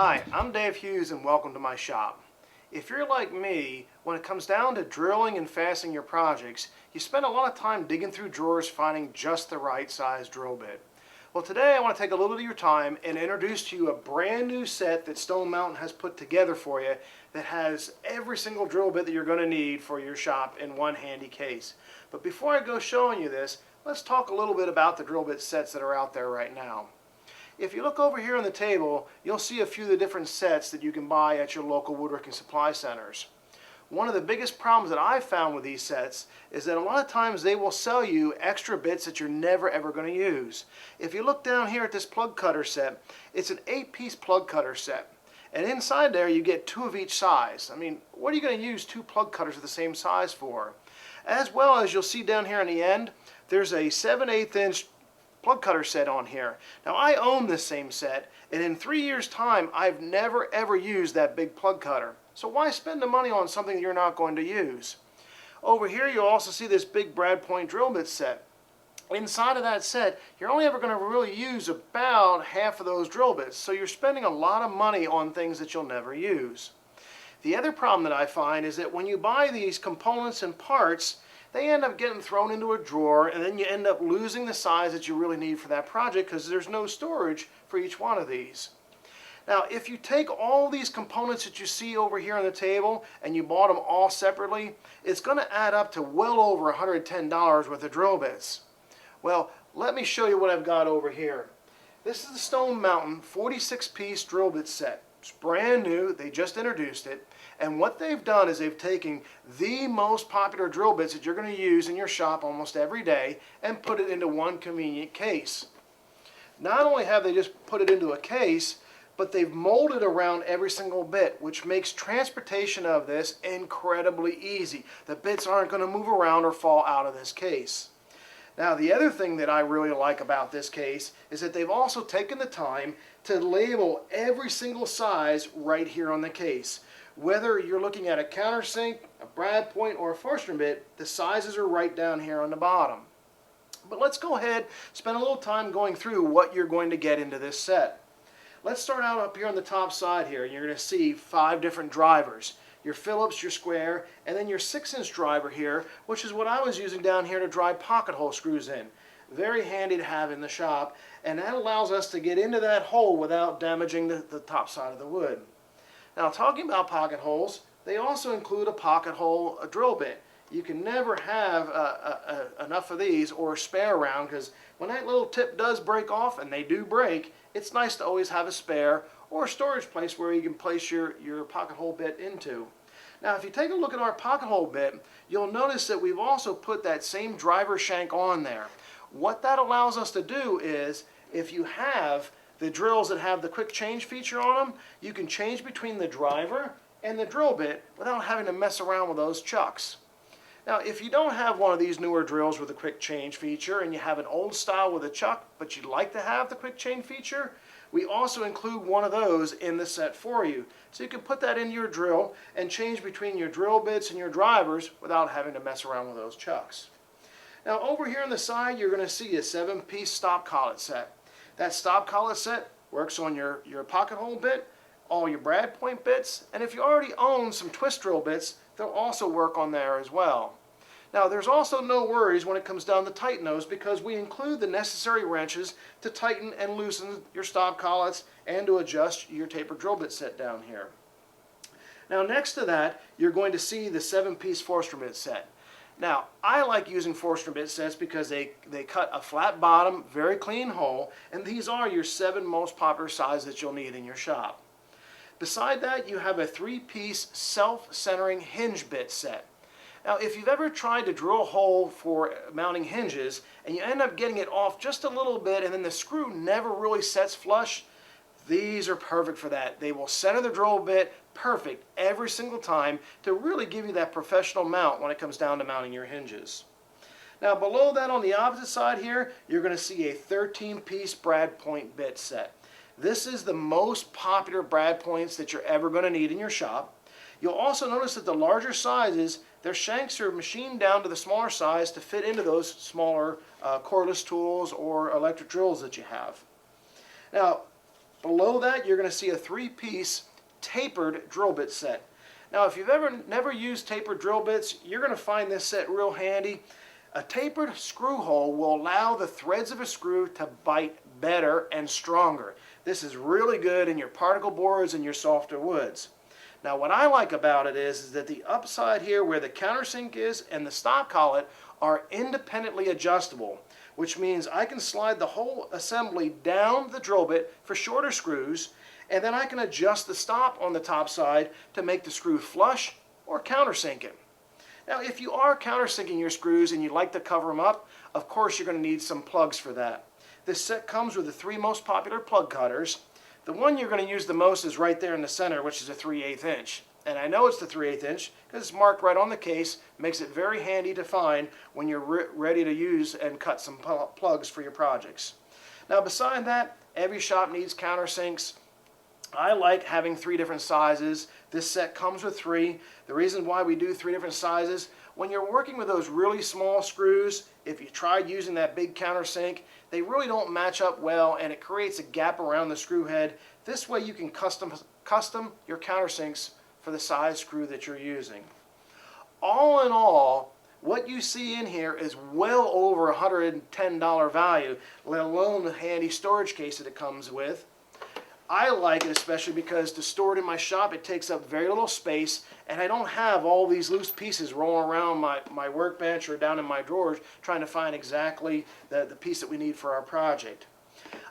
Hi, I'm Dave Hughes and welcome to my shop. If you're like me, when it comes down to drilling and fastening your projects, you spend a lot of time digging through drawers finding just the right size drill bit. Well, today I want to take a little of your time and introduce to you a brand new set that Stone Mountain has put together for you that has every single drill bit that you're going to need for your shop in one handy case. But before I go showing you this, let's talk a little bit about the drill bit sets that are out there right now. If you look over here on the table, you'll see a few of the different sets that you can buy at your local woodworking supply centers. One of the biggest problems that I've found with these sets is that a lot of times they will sell you extra bits that you're never ever going to use. If you look down here at this plug cutter set, it's an 8-piece plug cutter set. And inside there you get 2 of each size. I mean, what are you going to use 2 plug cutters of the same size for? As well as you'll see down here on the end, there's a 7/8 inch plug cutter set on here. Now I own this same set, and in 3 years time I've never ever used that big plug cutter. So why spend the money on something that you're not going to use? Over here you'll also see this big brad point drill bit set. Inside of that set you're only ever going to really use about half of those drill bits, so you're spending a lot of money on things that you'll never use. The other problem that I find is that when you buy these components and parts, they end up getting thrown into a drawer, and then you end up losing the size that you really need for that project because there's no storage for each one of these. Now, if you take all these components that you see over here on the table and you bought them all separately, it's going to add up to well over $110 worth of drill bits. Well, let me show you what I've got over here. This is the Stone Mountain 46-piece drill bit set. It's brand new, they just introduced it, and what they've done is they've taken the most popular drill bits that you're going to use in your shop almost every day and put it into one convenient case. Not only have they just put it into a case, but they've molded around every single bit, which makes transportation of this incredibly easy. The bits aren't going to move around or fall out of this case. Now, the other thing that I really like about this case is that they've also taken the time to label every single size right here on the case. Whether you're looking at a countersink, a brad point, or a Forstner bit, the sizes are right down here on the bottom. But let's go ahead, spend a little time going through what you're going to get into this set. Let's start out up here on the top side here. You're going to see 5 different drivers. Your Phillips, your square, and then your 6-inch driver here, which is what I was using down here to drive pocket hole screws in. Very handy to have in the shop, and that allows us to get into that hole without damaging the top side of the wood. Now, talking about pocket holes, they also include a pocket hole drill bit. You can never have enough of these or a spare around, because when that little tip does break off, and they do break, it's nice to always have a spare or a storage place where you can place your pocket hole bit into. Now, if you take a look at our pocket hole bit, you'll notice that we've also put that same driver shank on there. What that allows us to do is, if you have the drills that have the quick change feature on them, you can change between the driver and the drill bit without having to mess around with those chucks. Now, if you don't have one of these newer drills with a quick change feature and you have an old style with a chuck, but you'd like to have the quick change feature, we also include one of those in the set for you. So you can put that in your drill and change between your drill bits and your drivers without having to mess around with those chucks. Now, over here on the side, you're going to see a 7-piece stop collet set. That stop collet set works on your pocket hole bit, all your brad point bits, and if you already own some twist drill bits, they'll also work on there as well. Now, there's also no worries when it comes down to tighten those, because we include the necessary wrenches to tighten and loosen your stop collets and to adjust your tapered drill bit set down here. Now, next to that, you're going to see the 7-piece Forstner bit set. Now, I like using Forstner bit sets because they cut a flat bottom, very clean hole, and these are your 7 most popular sizes that you'll need in your shop. Beside that, you have a 3-piece self-centering hinge bit set. Now, if you've ever tried to drill a hole for mounting hinges and you end up getting it off just a little bit and then the screw never really sets flush, these are perfect for that. They will center the drill bit perfect every single time to really give you that professional mount when it comes down to mounting your hinges. Now, below that on the opposite side here, you're going to see a 13-piece brad point bit set. This is the most popular brad points that you're ever going to need in your shop. You'll also notice that the larger sizes, their shanks are machined down to the smaller size to fit into those smaller cordless tools or electric drills that you have. Now, Below that, you're going to see a 3-piece tapered drill bit set. Now, if you've never used tapered drill bits, you're going to find this set real handy. A tapered screw hole will allow the threads of a screw to bite better and stronger. This is really good in your particle boards and your softer woods. Now, what I like about it is that the upside here where the countersink is and the stop collet are independently adjustable, which means I can slide the whole assembly down the drill bit for shorter screws, and then I can adjust the stop on the top side to make the screw flush or countersink it. Now, if you are countersinking your screws and you like to cover them up, of course you're going to need some plugs for that. This set comes with the 3 most popular plug cutters. The one you're going to use the most is right there in the center, which is a 3/8 inch. And I know it's the 3/8 inch because it's marked right on the case. Makes it very handy to find when you're ready to use and cut some plugs for your projects. Now, beside that, every shop needs countersinks. I like having 3 different sizes. This set comes with 3. The reason why we do 3 different sizes, when you're working with those really small screws, if you tried using that big countersink, they really don't match up well and it creates a gap around the screw head. This way you can custom your countersinks for the size screw that you're using. All in all, what you see in here is well over $110 value, let alone the handy storage case that it comes with. I like it especially because to store it in my shop, it takes up very little space, and I don't have all these loose pieces rolling around my workbench or down in my drawers trying to find exactly the piece that we need for our project.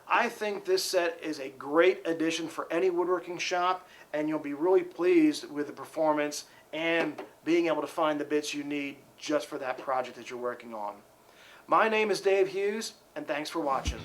I think this set is a great addition for any woodworking shop, and you'll be really pleased with the performance and being able to find the bits you need just for that project that you're working on. My name is Dave Hughes, and thanks for watching.